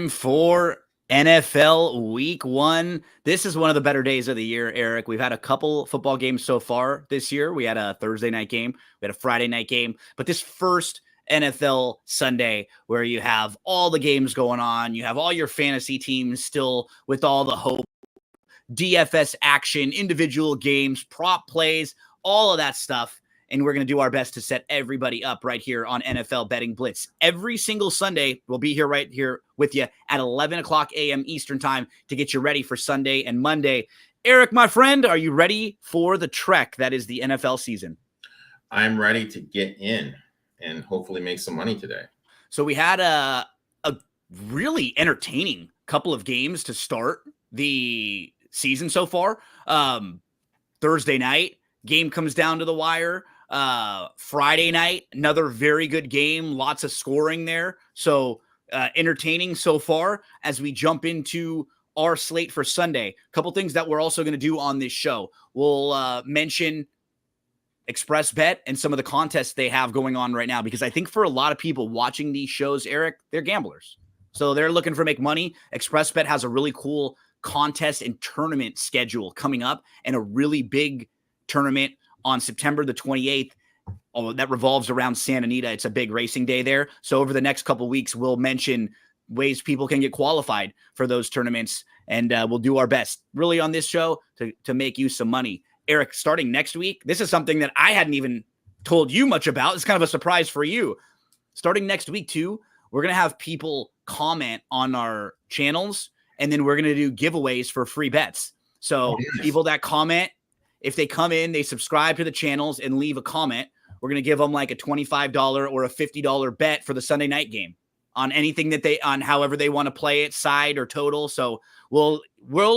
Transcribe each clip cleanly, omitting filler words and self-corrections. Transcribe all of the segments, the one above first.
time for NFL Week 1. This is one of the better days of the year, Eric. We've had a couple football games so far this year. We had a Thursday night game. We had a Friday night game. But this first NFL Sunday where you have all the games going on, you have all your fantasy teams still with all the hope, DFS action, individual games, prop plays, all of that stuff. And we're going to do our best to set everybody up right here on NFL Betting Blitz. Every single Sunday, we'll be here right here with you at 11 o'clock a.m. Eastern time to get you ready for Sunday and Monday. Eric, my friend, are you ready for the trek that is the NFL season? I'm ready to get in and hopefully make some money today. So we had a really entertaining couple of games to start the season so far. Thursday night, game comes down to the wire. Friday night, another very good game, lots of scoring there. So entertaining so far as we jump into our slate for Sunday. A couple things that we're also going to do on this show. We'll mention Xpressbet and some of the contests they have going on right now, because I think for a lot of people watching these shows, Eric, they're gamblers. So they're looking for make money. Xpressbet has a really cool contest and tournament schedule coming up, and a really big tournament on September the 28th. That revolves around Santa Anita. It's a big racing day there. So over the next couple of weeks, we'll mention ways people can get qualified for those tournaments, and we'll do our best really on this show to make you some money. Eric, starting next week, this is something that I hadn't even told you much about. It's kind of a surprise for you. Starting next week too, we're going to have people comment on our channels, and then we're going to do giveaways for free bets. So people that comment, if they come in, they subscribe to the channels and leave a comment, we're going to give them like a $25 or a $50 bet for the Sunday night game on anything that on however they want to play it, side or total. So we'll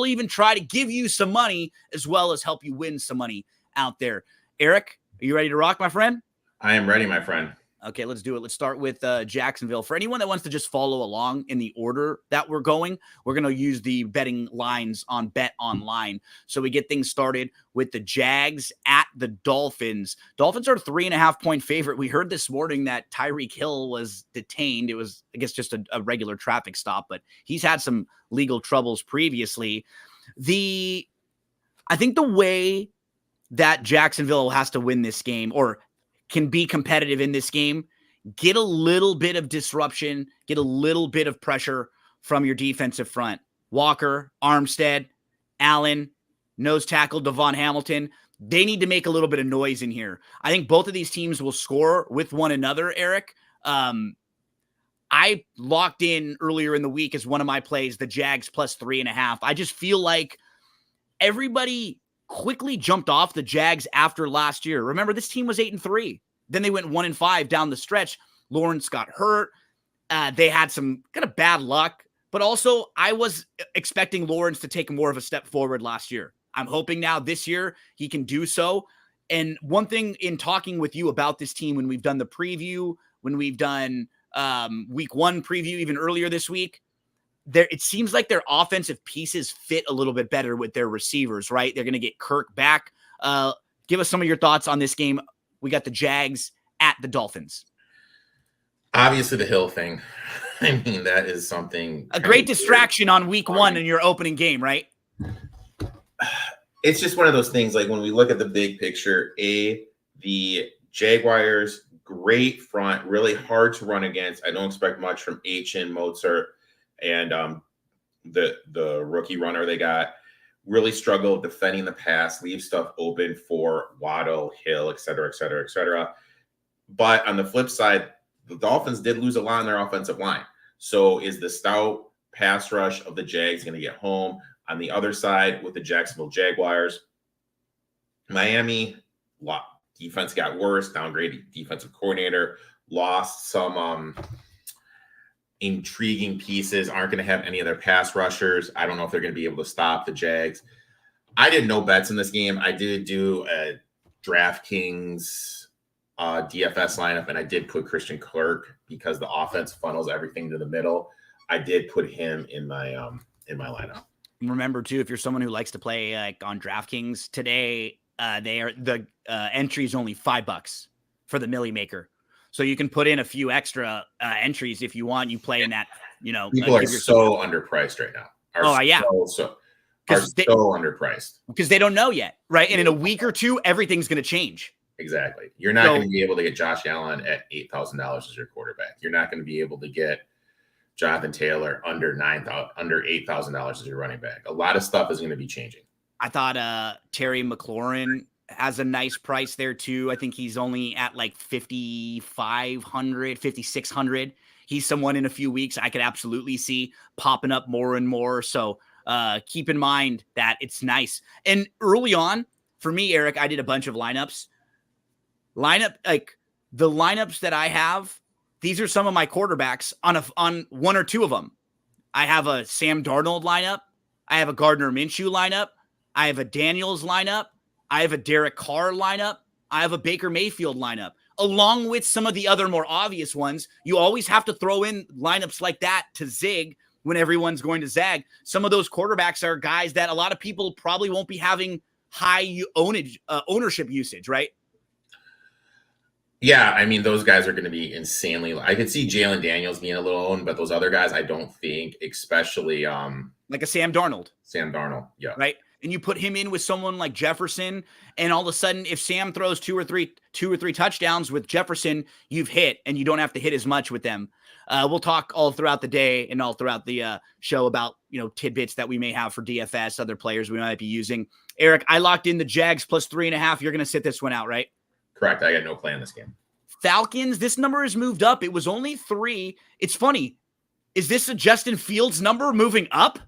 even try to give you some money as well as help you win some money out there. Eric, are you ready to rock, my friend? I am ready, my friend. Okay, let's do it. Let's start with Jacksonville. For anyone that wants to just follow along in the order that we're going, we're going to use the betting lines on Bet Online. So we get things started with the Jags at the Dolphins. Dolphins are a 3.5-point favorite. We heard this morning that Tyreek Hill was detained. It was, I guess, just a regular traffic stop, but he's had some legal troubles previously. I think the way that Jacksonville has to win this game, or can be competitive in this game, get a little bit of disruption, get a little bit of pressure from your defensive front. Walker, Armstead, Allen, nose tackle Devon Hamilton. They need to make a little bit of noise in here. I think both of these teams will score with one another, Eric. I locked in earlier in the week as one of my plays, the Jags plus 3.5. I just feel like everybody quickly jumped off the Jags after last year. Remember, this team was 8-3. Then they went 1-5 down the stretch. Lawrence got hurt. They had some kind of bad luck, but also I was expecting Lawrence to take more of a step forward last year. I'm hoping now this year he can do so. And one thing in talking with you about this team, when we've done the preview, when we've done week 1 preview, even earlier this week, it seems like their offensive pieces fit a little bit better with their receivers, right? They're going to get Kirk back. Give us some of your thoughts on this game. We got the Jags at the Dolphins. Obviously, the Hill thing. I mean, that is something. A great distraction on week 1 in your opening game, right? It's just one of those things. Like when we look at the big picture, the Jaguars, great front, really hard to run against. I don't expect much from H.N. Mozart and the rookie runner they got. Really struggle defending the pass, leave stuff open for Waddle, Hill, et cetera, et cetera, et cetera. But on the flip side, the Dolphins did lose a lot on their offensive line. So is the stout pass rush of the Jags going to get home? On the other side, with the Jacksonville Jaguars, Miami, defense got worse, downgraded defensive coordinator, lost some intriguing pieces, aren't going to have any of their pass rushers. I don't know if they're going to be able to stop the Jags. I did no bets in this game. I did do a DraftKings DFS lineup, and I did put Christian Kirk because the offense funnels everything to the middle. I did put him in my lineup. Remember too, if you're someone who likes to play like on DraftKings today, the entry is only $5 for the Millie Maker. So you can put in a few extra entries if you want. You play in that, people are so underpriced right now. So underpriced because they don't know yet, right? And in a week or two, everything's going to change. Exactly. You're not going to be able to get Josh Allen at $8,000 as your quarterback. You're not going to be able to get Jonathan Taylor under $8,000 as your running back. A lot of stuff is going to be changing. I thought Terry McLaurin has a nice price there too. I think he's only at like 5,500, 5,600. He's someone in a few weeks I could absolutely see popping up more and more. So keep in mind that it's nice. And early on for me, Eric, I did a bunch of lineups. Like the lineups that I have, these are some of my quarterbacks on one or two of them. I have a Sam Darnold lineup. I have a Gardner Minshew lineup. I have a Daniels lineup. I have a Derek Carr lineup. I have a Baker Mayfield lineup, along with some of the other more obvious ones. You always have to throw in lineups like that to zig when everyone's going to zag. Some of those quarterbacks are guys that a lot of people probably won't be having high ownership usage, right? Yeah, I mean, those guys are going to be insanely. I could see Jalen Daniels being a little owned, but those other guys, I don't think, especially like a Sam Darnold. Yeah. Right. And you put him in with someone like Jefferson, and all of a sudden, if Sam throws two or three touchdowns with Jefferson, you've hit, and you don't have to hit as much with them. We'll talk all throughout the day and all throughout the show about tidbits that we may have for DFS, other players we might be using. Eric, I locked in the Jags plus 3.5. You're going to sit this one out, right? Correct. I got no play in this game. Falcons, this number has moved up. It was only 3. It's funny. Is this a Justin Fields number moving up?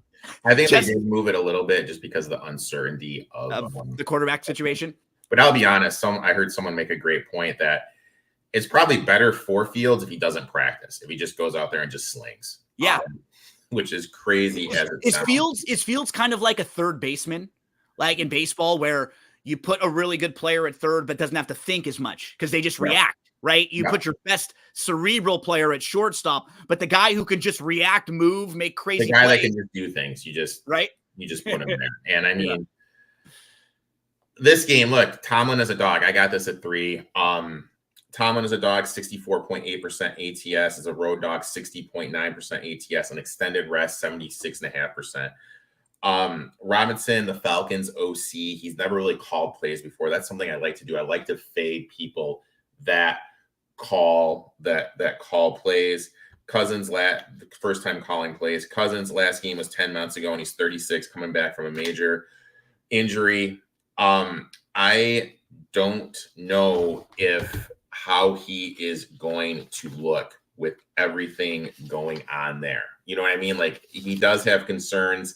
I think they did move it a little bit just because of the uncertainty of the quarterback situation. But I'll be honest, I heard someone make a great point that it's probably better for Fields if he doesn't practice, if he just goes out there and just slings. Yeah. Which is crazy. Is Fields kind of like a third baseman, like in baseball, where you put a really good player at third but doesn't have to think as much because they just react, right? You put your best cerebral player at shortstop, but the guy who can just react, move, make crazy the guy plays, that can just do things, you just put him there. And I mean, this game, look, Tomlin is a dog. I got this at 3. Tomlin is a dog, 64.8% ATS, is a road dog, 60.9% ATS, an extended rest, 76.5%. Robinson, the Falcons OC, he's never really called plays before. That's something I like to do. I like to fade people that call plays. Cousins, first time calling plays. Cousins last game was 10 months ago, and he's 36, coming back from a major injury. I don't know how he is going to look with everything going on there. You know what I mean? Like, he does have concerns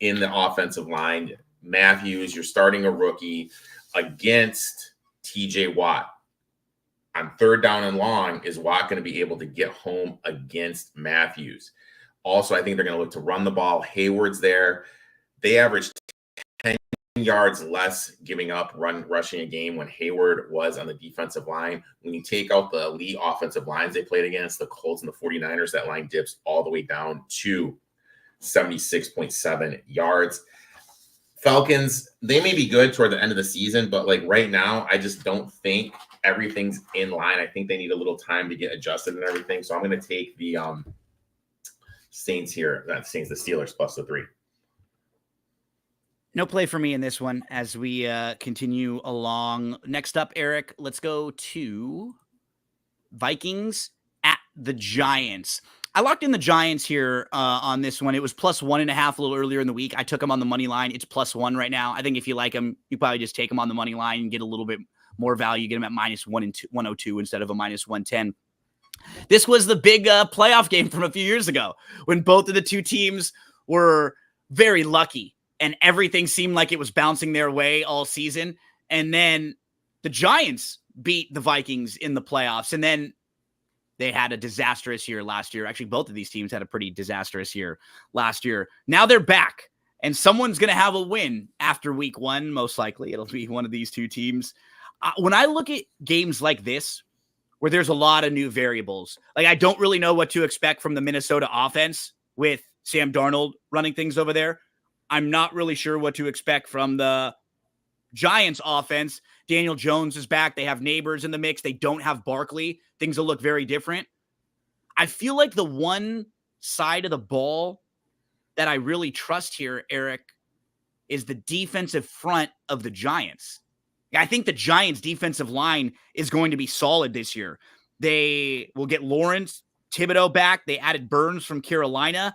in the offensive line. Matthews, you're starting a rookie against TJ Watt. On third down and long, is Watt going to be able to get home against Matthews? Also, I think they're going to look to run the ball. Hayward's there. They averaged 10 yards less giving up rushing a game when Hayward was on the defensive line. When you take out the elite offensive lines they played against, the Colts and the 49ers, that line dips all the way down to 76.7 yards. Falcons, they may be good toward the end of the season, but like right now, I just don't think everything's in line. I think they need a little time to get adjusted and everything. So I'm going to take the Saints here. The Steelers plus the 3. No play for me in this one as we continue along. Next up, Eric, let's go to Vikings at the Giants. I locked in the Giants here on this one. It was plus 1.5 a little earlier in the week. I took them on the money line. It's plus 1 right now. I think if you like them, you probably just take them on the money line and get a little bit more value. Get them at minus 102 instead of a minus 110. This was the big playoff game from a few years ago when both of the two teams were very lucky and everything seemed like it was bouncing their way all season. And then the Giants beat the Vikings in the playoffs. And then they had a disastrous year last year. Actually, both of these teams had a pretty disastrous year last year. Now they're back, and someone's going to have a win after week 1. Most likely, it'll be one of these two teams. When I look at games like this, where there's a lot of new variables, like I don't really know what to expect from the Minnesota offense with Sam Darnold running things over there. I'm not really sure what to expect from the Giants offense, Daniel Jones is back. They have Neighbors in the mix. They don't have Barkley. Things will look very different. I feel like the one side of the ball that I really trust here, Eric, is the defensive front of the Giants. I think the Giants' defensive line is going to be solid this year. They will get Lawrence, Thibodeau back. They added Burns from Carolina.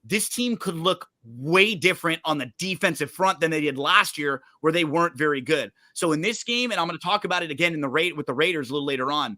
This team could look way different on the defensive front than they did last year, where they weren't very good. So in this game, and I'm going to talk about it again in the with the Raiders a little later on,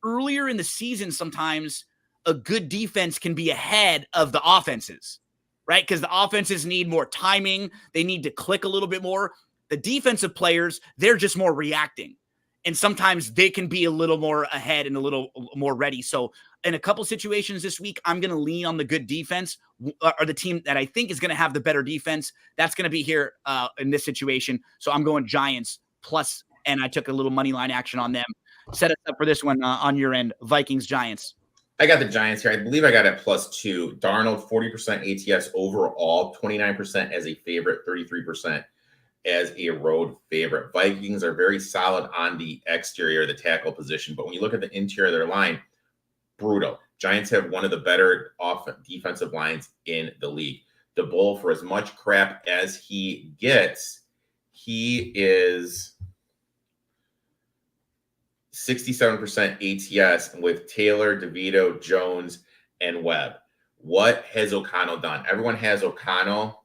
earlier in the season, sometimes a good defense can be ahead of the offenses, right? Because the offenses need more timing. They need to click a little bit more. The defensive players, they're just more reacting. And sometimes they can be a little more ahead and a little more ready. So in a couple situations this week, I'm going to lean on the good defense, or the team that I think is going to have the better defense. That's going to be here in this situation. So I'm going Giants plus, and I took a little money line action on them. Set us up for this one on your end, Vikings, Giants. I got the Giants here. I believe I got it +2. Darnold, 40% ATS overall, 29% as a favorite, 33% as a road favorite. Vikings are very solid on the exterior, the tackle position. But when you look at the interior of their line, brutal. Giants have one of the better defensive lines in the league. The Bull, for as much crap as he gets, he is 67% ATS with Taylor, DeVito, Jones, and Webb. What has O'Connell done? Everyone has O'Connell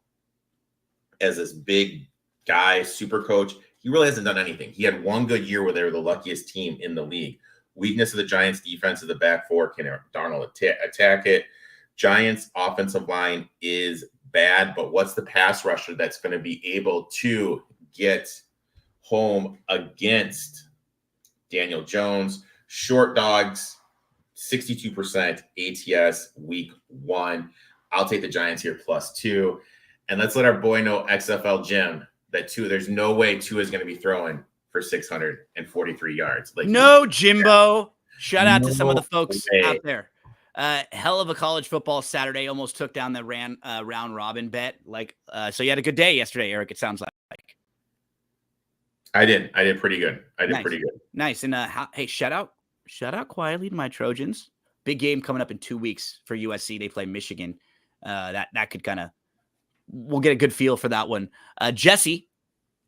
as this big guy, super coach. He really hasn't done anything. He had one good year where they were the luckiest team in the league. Weakness of the Giants defense of the back four. Can Darnold attack it? Giants offensive line is bad, but what's the pass rusher that's going to be able to get home against Daniel Jones? Short dogs, 62% ATS week 1. I'll take the Giants here +2. And let's let our boy know, XFL Jim, that there's no way Tua is going to be throwing for 643 yards. No, Jimbo. Shout out to some of the folks out there. Hell of a college football Saturday. Almost took down the round robin bet. So you had a good day yesterday, Eric, it sounds like. I did pretty good. Pretty good. Nice. And hey, shout out quietly to my Trojans. Big game coming up in 2 weeks for USC. They play Michigan. That could we'll get a good feel for that one. Jesse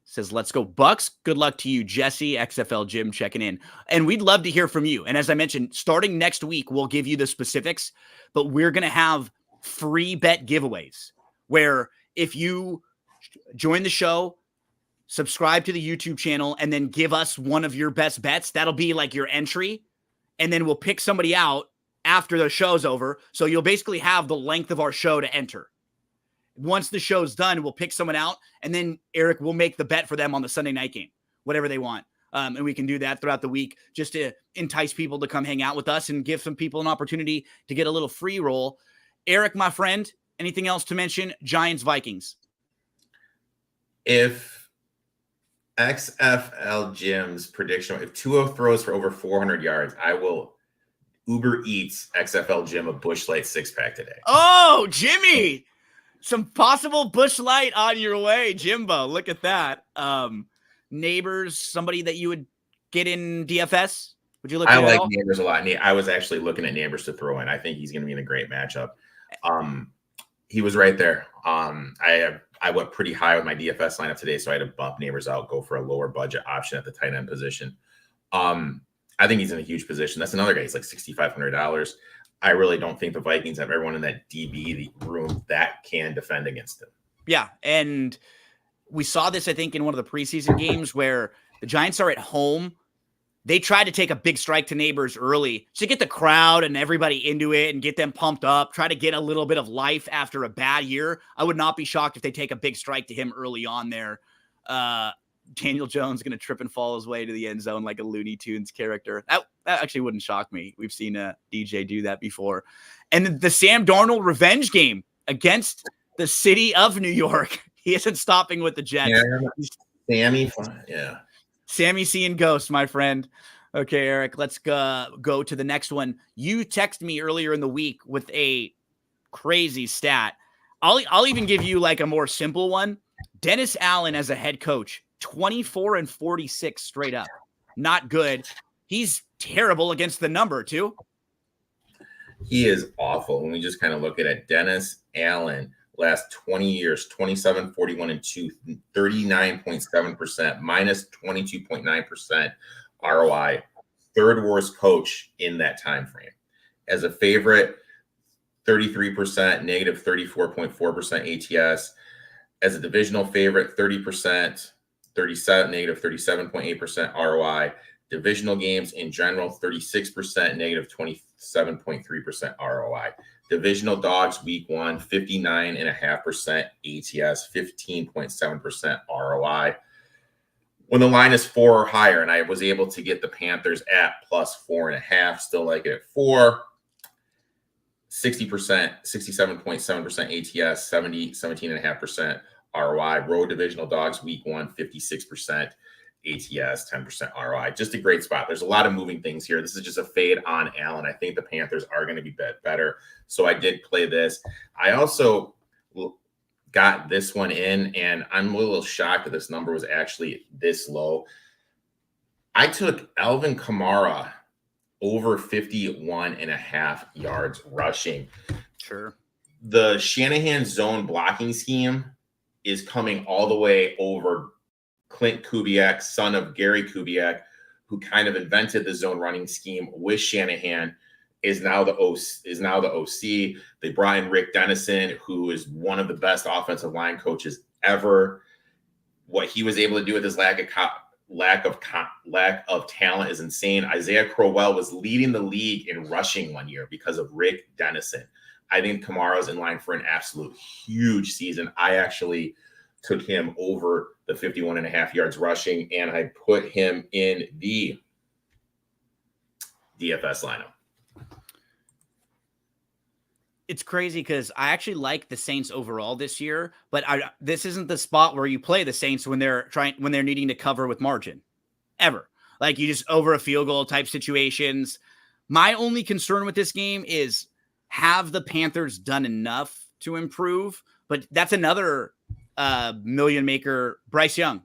says, let's go Bucks. Good luck to you, Jesse. XFL Jim checking in. And we'd love to hear from you. And as I mentioned, starting next week, we'll give you the specifics, but we're going to have free bet giveaways where if you join the show, subscribe to the YouTube channel, and then give us one of your best bets, that'll be like your entry. And then we'll pick somebody out after the show's over. So you'll basically have the length of our show to enter. Once the show's done, we'll pick someone out, and then Eric will make the bet for them on the Sunday night game, whatever they want. And we can do that throughout the week just to entice people to come hang out with us and give some people an opportunity to get a little free roll. Eric, my friend, anything else to mention? Giants, Vikings. If XFL Jim's prediction, if Tua throws for over 400 yards, I will Uber Eats XFL Jim a Busch Light 6-pack today. Oh, Jimmy! Some possible Busch Light on your way, Jimbo. Look at that. Neighbors, somebody that you would get in DFS? Would you look at I like Neighbors a lot. I was actually looking at Neighbors to throw in. I think he's going to be in a great matchup. He was right there. I went pretty high with my DFS lineup today, so I had to bump Neighbors out, go for a lower budget option at the tight end position. I think he's in a huge position. That's another guy. He's like $6,500. I really don't think the Vikings have everyone in that DB room that can defend against him. Yeah, and we saw this, I think, in one of the preseason games where the Giants are at home. They tried to take a big strike to Neighbors early to get the crowd and everybody into it and get them pumped up, try to get a little bit of life after a bad year. I would not be shocked if they take a big strike to him early on there. Daniel Jones going to trip and fall his way to the end zone like a Looney Tunes character. That actually wouldn't shock me. We've seen DJ do that before. And the Sam Darnold revenge game against the city of New York. He isn't stopping with the Jets. Yeah. Sammy seeing ghosts, my friend. Okay, Eric, let's go to the next one. You texted me earlier in the week with a crazy stat. I'll even give you like a more simple one. Dennis Allen as a head coach 24-46 straight up. Not good. He's terrible against the number too. He is awful. When we just kind of look at it, Dennis Allen, last 20 years, 27, 41, and 2, 39.7%, minus 22.9% ROI. Third worst coach in that time frame. As a favorite, 33%, negative 34.4% ATS. As a divisional favorite, 30%, 37, negative 37.8% ROI. Divisional games in general, 36%, negative 27.3% ROI. Divisional dogs week 1, 59.5% ATS, 15.7% ROI. When the line is 4 or higher, and I was able to get the Panthers at plus 4.5, still like it at 4, 60%, 67.7% ATS, 17.5% ROI. Road divisional dogs week 1, 56% ATS, 10% ROI. Just a great spot. There's a lot of moving things here. This is just a fade on Allen. I think the Panthers are going to be better. So I did play this. I also got this one in, and I'm a little shocked that this number was actually this low. I took Alvin Kamara over 51.5 yards rushing. Sure. The Shanahan zone blocking scheme is coming all the way over Clint Kubiak, son of Gary Kubiak, who kind of invented the zone running scheme with Shanahan, is now the OC. They brought in Rick Dennison, who is one of the best offensive line coaches ever. What he was able to do with his lack of talent is insane. Isaiah Crowell was leading the league in rushing one year because of Rick Dennison. I think Kamara's in line for an absolute huge season. I actually took him over the 51.5 yards rushing, and I put him in the DFS lineup. It's crazy because I actually like the Saints overall this year, but this isn't the spot where you play the Saints when they're needing to cover with margin, ever. Like, you just over a field goal type situations. My only concern with this game is, have the Panthers done enough to improve? But that's another million maker, Bryce Young.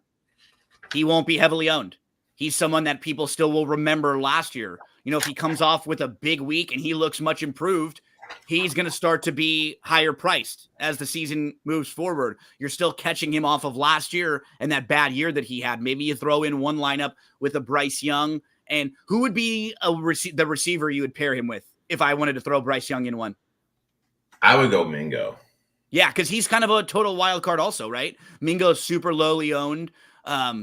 He won't be heavily owned. He's someone that people still will remember last year. You know, if he comes off with a big week and he looks much improved, he's going to start to be higher priced as the season moves forward. You're still catching him off of last year and that bad year that he had. Maybe you throw in one lineup with a Bryce Young. And who would be the receiver you would pair him with if I wanted to throw Bryce Young in one? I would go Mingo. Yeah, because he's kind of a total wild card also, right? Mingo's super lowly owned.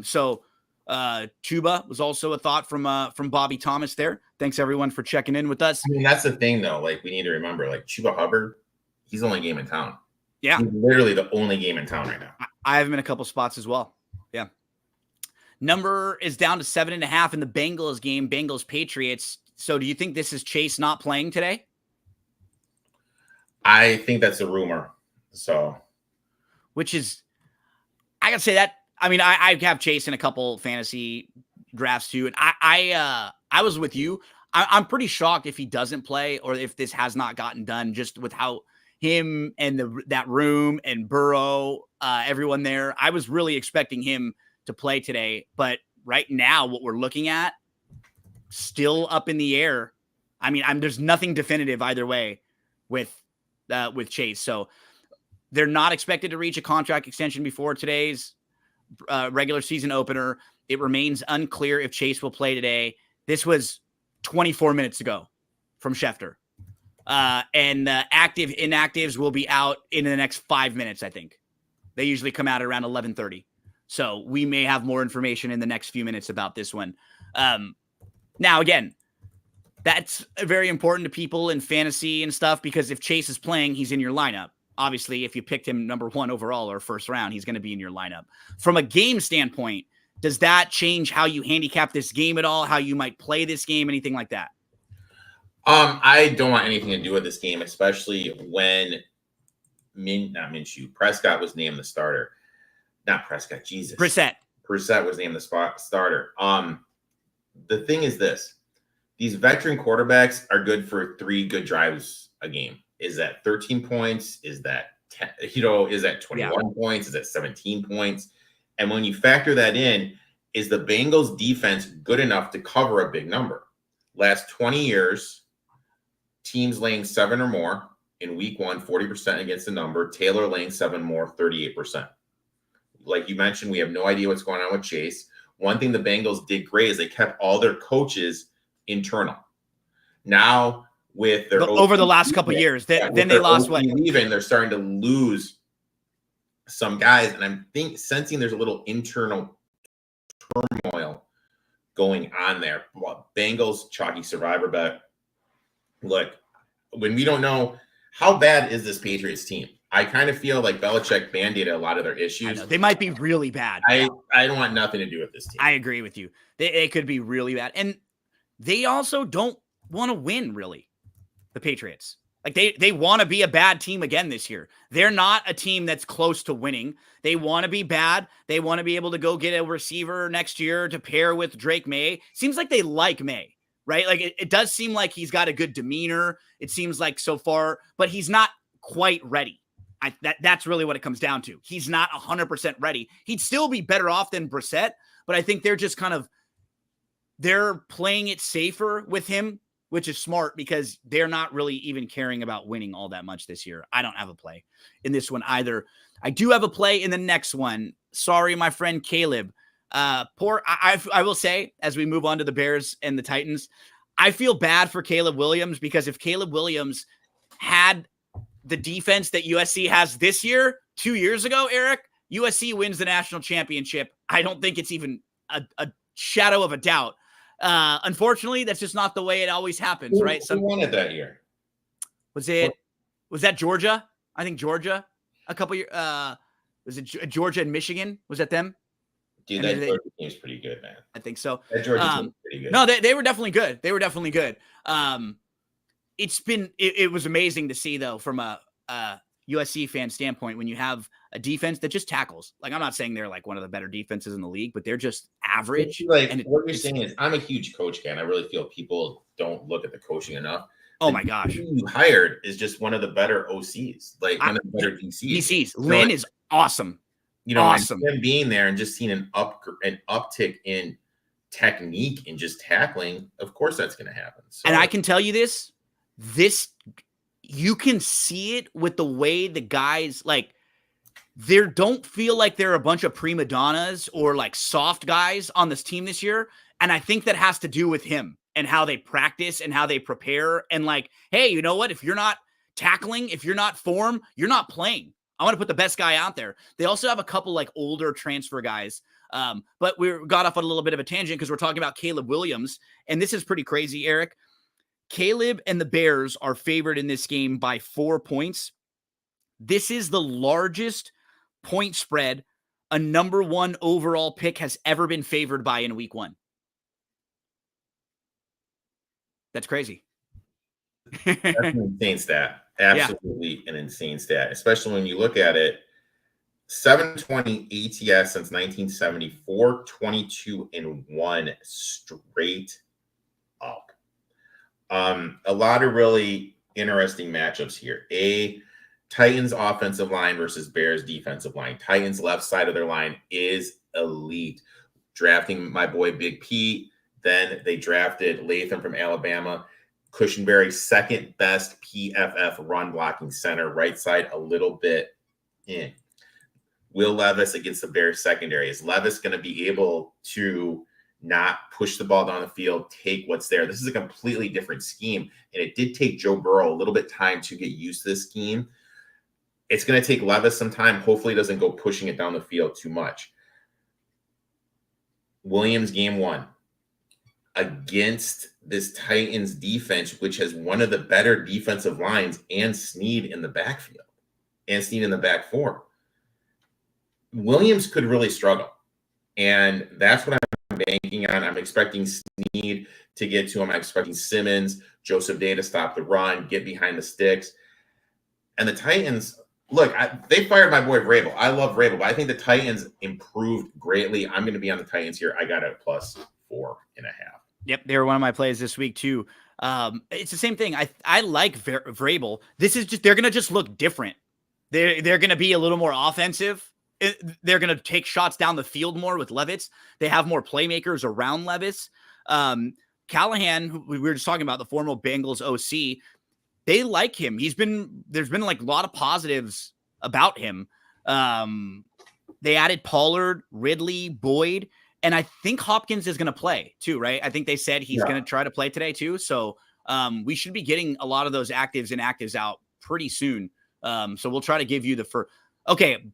So Chuba was also a thought from Bobby Thomas there. Thanks, everyone, for checking in with us. I mean, that's the thing, though. Like, we need to remember, like, Chuba Hubbard, he's the only game in town. Yeah. He's literally the only game in town right now. I have him in a couple spots as well. Yeah. Number is down to 7.5 in the Bengals game, Bengals-Patriots. So do you think this is Chase not playing today? I think that's a rumor. So, which is, I gotta say that, I mean, I have Chase in a couple fantasy drafts too. And I was with you. I'm pretty shocked if he doesn't play or if this has not gotten done, just with how him and that room and Burrow, everyone there. I was really expecting him to play today, but right now what we're looking at, still up in the air. I mean, there's nothing definitive either way with Chase. So they're not expected to reach a contract extension before today's regular season opener. It remains unclear if Chase will play today. This was 24 minutes ago from Schefter. And active inactives will be out in the next 5 minutes, I think. They usually come out around 11:30. So we may have more information in the next few minutes about this one. Now, again, that's very important to people in fantasy and stuff, because if Chase is playing, he's in your lineup. Obviously, if you picked him number 1 overall or first round, he's going to be in your lineup. From a game standpoint, does that change how you handicap this game at all? How you might play this game? Anything like that? I don't want anything to do with this game, especially when Prescott was named the starter. Not Prescott, Jesus. Brissett was named the starter. The thing is this. These veteran quarterbacks are good for 3 good drives a game. Is that 13 points? Is that 10, is that 21 points? Is that 17 points? And when you factor that in, is the Bengals defense good enough to cover a big number? Last 20 years, teams laying 7 or more in week 1, 40% against the number. Taylor laying 7 more, 38%. Like you mentioned, we have no idea what's going on with Chase. One thing the Bengals did great is they kept all their coaches internal. Now with their over the last couple of years, then they lost what? Leaving, they're starting to lose some guys, and I'm sensing there's a little internal turmoil going on there. Well, Bengals chalky survivor bet. Look, when we don't know how bad is this Patriots team, I kind of feel like Belichick band-aided a lot of their issues. They might be really bad. I don't want nothing to do with this team. I agree with you. They could be really bad. And they also don't want to win, really, the Patriots. Like, they want to be a bad team again this year. They're not a team that's close to winning. They want to be bad. They want to be able to go get a receiver next year to pair with Drake May. Seems like they like May, right? Like, it does seem like he's got a good demeanor. It seems like so far, but he's not quite ready. That's really what it comes down to. He's not 100% ready. He'd still be better off than Brissett, but I think they're just they're playing it safer with him, which is smart because they're not really even caring about winning all that much this year. I don't have a play in this one either. I do have a play in the next one. Sorry, my friend Caleb. I will say, as we move on to the Bears and the Titans, I feel bad for Caleb Williams because if Caleb Williams had the defense that USC has this year, 2 years ago, Eric, USC wins the national championship. I don't think it's even a shadow of a doubt. Unfortunately, that's just not the way it always happens, right? Who won it that year? Was that Georgia? I think Georgia. A couple years. Was it Georgia and Michigan? Was that them? Dude, that Georgia team's pretty good, man. I think so. That Georgia team's pretty good. No, they were definitely good. They were definitely good. It was amazing to see, though, from a USC fan standpoint, when you have a defense that just tackles. Like, I'm not saying they're like one of the better defenses in the league, but they're just average. What you're saying is, I'm a huge coach guy, and I really feel people don't look at the coaching enough. Oh my gosh! Who you hired is just one of the better OCs, one of the better DCs. Lynn is awesome. Awesome. Him being there and just seeing an uptick in technique and just tackling. Of course, that's going to happen. So, and I can tell you this you can see it with the way the guys they don't feel like they're a bunch of prima donnas or like soft guys on this team this year. And I think that has to do with him and how they practice and how they prepare. And hey, you know what? If you're not tackling, if you're not form, you're not playing. I want to put the best guy out there. They also have a couple older transfer guys. But we got off on a little bit of a tangent because we're talking about Caleb Williams. And this is pretty crazy, Eric. Caleb and the Bears are favored in this game by 4 points. This is the largest point spread a number 1 overall pick has ever been favored by in week 1. That's crazy. That's an insane stat. Absolutely an insane stat, especially when you look at it. 720 ATS since 1974, 22-1 straight up. A lot of really interesting matchups here. Titans offensive line versus Bears defensive line. Titans left side of their line is elite. Drafting my boy Big Pete. Then they drafted Latham from Alabama. Cushenberry, second best PFF run blocking center. Right side a little bit in. Will Levis against the Bears secondary. Is Levis going to be able to not push the ball down the field, take what's there? This is a completely different scheme. And it did take Joe Burrow a little bit time to get used to this scheme. It's going to take Levis some time. Hopefully, he doesn't go pushing it down the field too much. Williams, game 1 against this Titans defense, which has one of the better defensive lines, and Snead in the backfield and Snead in the back 4. Williams could really struggle. And that's what I'm banking on. I'm expecting Snead to get to him. I'm expecting Simmons, Joseph Day to stop the run, get behind the sticks. And the Titans, look, they fired my boy Vrabel. I love Vrabel, but I think the Titans improved greatly. I'm going to be on the Titans here. I got a +4.5. Yep, they were one of my plays this week too. It's the same thing. I like Vrabel. This is just, they're going to just look different. They're going to be a little more offensive, they're going to take shots down the field more with Levis. They have more playmakers around Levis. Callahan, who we were just talking about, the former Bengals OC, they like him. There's been like a lot of positives about him. They added Pollard, Ridley, Boyd, and I think Hopkins is going to play too, right? I think they said he's going to try to play today too. So we should be getting a lot of those actives and actives out pretty soon. So we'll try to give you the first. Okay,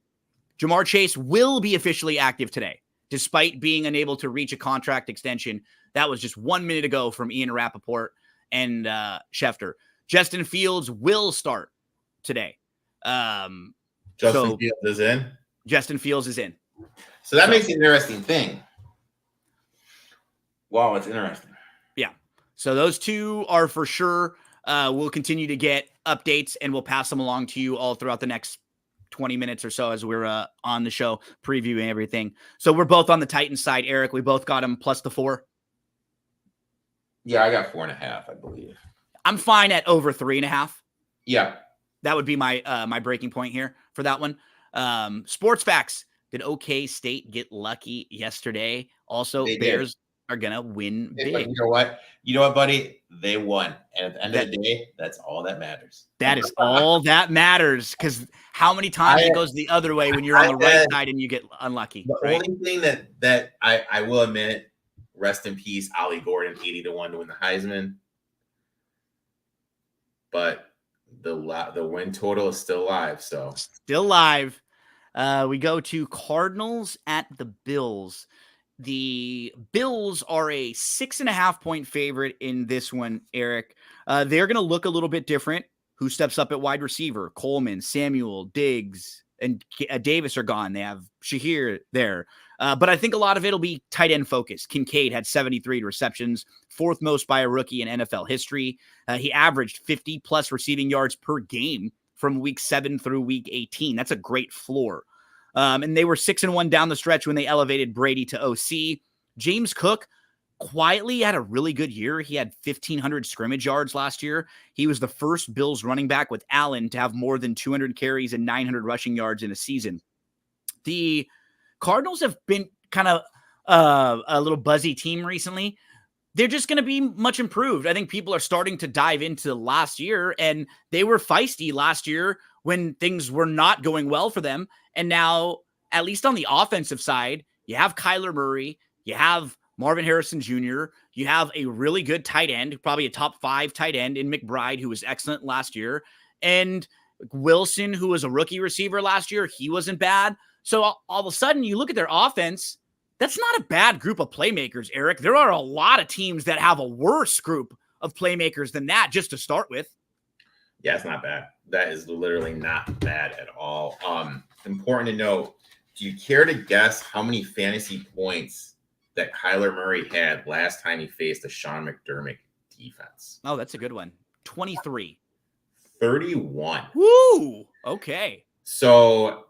Jamar Chase will be officially active today, despite being unable to reach a contract extension. That was just 1 minute ago from Ian Rappaport and Schefter. Justin Fields will start today. Justin Fields is in? Justin Fields is in. So that makes an interesting thing. Wow, it's interesting. Yeah. So those two are for sure. We'll continue to get updates, and we'll pass them along to you all throughout the next 20 minutes or so as we're on the show previewing everything. So we're both on the Titans side, Eric. We both got him plus the 4. Yeah, I got 4.5, I believe. I'm fine at over 3.5. Yeah. That would be my my breaking point here for that one. Sports facts. Did OK State get lucky yesterday? Also, Bears are going to win big. But you know what? You know what, buddy? They won. And at the end of the day, that's all that matters. That is all that matters, because how many times it goes the other way when you're on the right side and you get unlucky. The only thing that I will admit, rest in peace, Ollie Gordon, 80-1 to win the Heisman. But the win total is still live. So still live. We go to Cardinals at the Bills. The Bills are a 6.5 point favorite in this one, Eric. They're going to look a little bit different. Who steps up at wide receiver? Coleman, Samuel, Diggs, and Davis are gone. They have Shahir there. But I think a lot of it will be tight end focused. Kincaid had 73 receptions, 4th most by a rookie in NFL history. He averaged 50 plus receiving yards per game from week 7 through week 18. That's a great floor. And they were 6-1 down the stretch when they elevated Brady to OC. James Cook quietly had a really good year. He had 1,500 scrimmage yards last year. He was the first Bills running back with Allen to have more than 200 carries and 900 rushing yards in a season. The Cardinals have been kind of a little buzzy team recently. They're just going to be much improved. I think people are starting to dive into last year, and they were feisty last year when things were not going well for them. And now, at least on the offensive side, you have Kyler Murray, you have Marvin Harrison Jr., you have a really good tight end, probably a top 5 tight end in McBride, who was excellent last year. And Wilson, who was a rookie receiver last year, he wasn't bad. So all of a sudden, you look at their offense, that's not a bad group of playmakers, Eric. There are a lot of teams that have a worse group of playmakers than that, just to start with. Yeah, it's not bad. That is literally not bad at all. Important to note, do you care to guess how many fantasy points that Kyler Murray had last time he faced a Sean McDermott defense? Oh, that's a good one. 23. 31. Woo! Okay. So,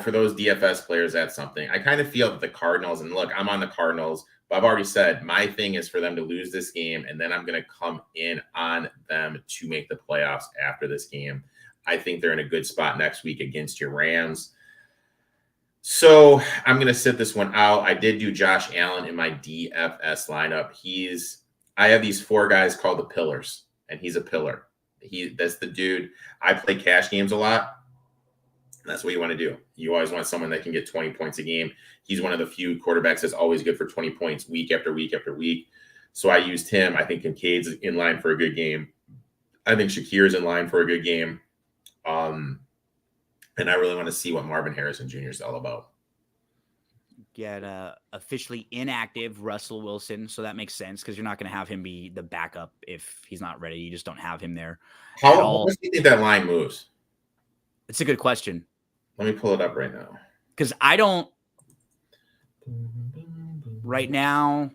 for those DFS players, that's something. I kind of feel that the Cardinals, and look, I'm on the Cardinals, but I've already said my thing is for them to lose this game, and then I'm going to come in on them to make the playoffs after this game. I think they're in a good spot next week against your Rams. So I'm going to sit this one out. I did do Josh Allen in my DFS lineup. I have these 4 guys called the Pillars, and he's a pillar. That's the dude. I play cash games a lot. That's what you want to do. You always want someone that can get 20 points a game. He's one of the few quarterbacks that's always good for 20 points week after week after week. So I used him. I think Kincaid's in line for a good game. I think Shakir's in line for a good game. And I really want to see what Marvin Harrison Jr. is all about. Get officially inactive Russell Wilson. So that makes sense because you're not going to have him be the backup if he's not ready. You just don't have him there. How much do you think that line moves? It's a good question. Let me pull it up right now. Because I don't right now.